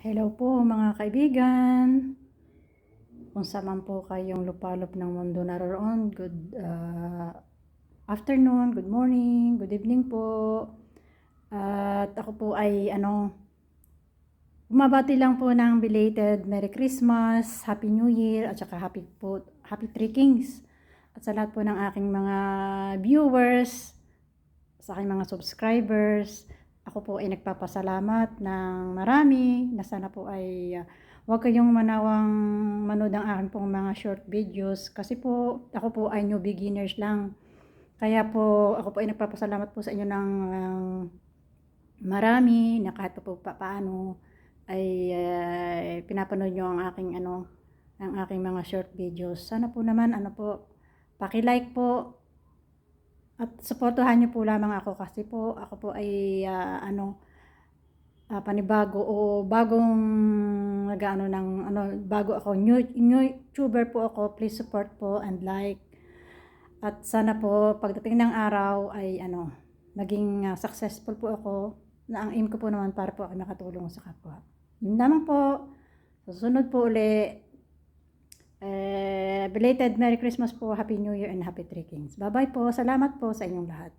Hello po mga kaibigan. Kung saan man po kayong lupalop ng mundo naroon, good afternoon, good morning, good evening po. At ako po ay bumabati lang po ng belated Merry Christmas, Happy New Year, at saka Happy Three Kings. At sa lahat po ng aking mga viewers, sa aking mga subscribers, ako po ay nagpapasalamat ng marami na sana po ay huwag kayong manawang manood ng aking pong mga short videos kasi po ako po ay new beginners lang. Kaya po ako po ay nagpapasalamat po sa inyo ng marami na kahit po paano ay pinapanood nyo ang aking mga short videos. Sana po naman paki-like po. At suportahan niyo po lamang ako kasi po ako po ay panibago o bagong bago ako, new YouTuber po ako. Please support po and like. At sana po pagdating ng araw ay maging successful po ako, na ang aim ko po naman para po ako makatulong sa kapwa. Yun lamang po. Susunod po uli. Belated Merry Christmas po, Happy New Year and Happy Three Kings. Bye-bye po. Salamat po sa inyong lahat.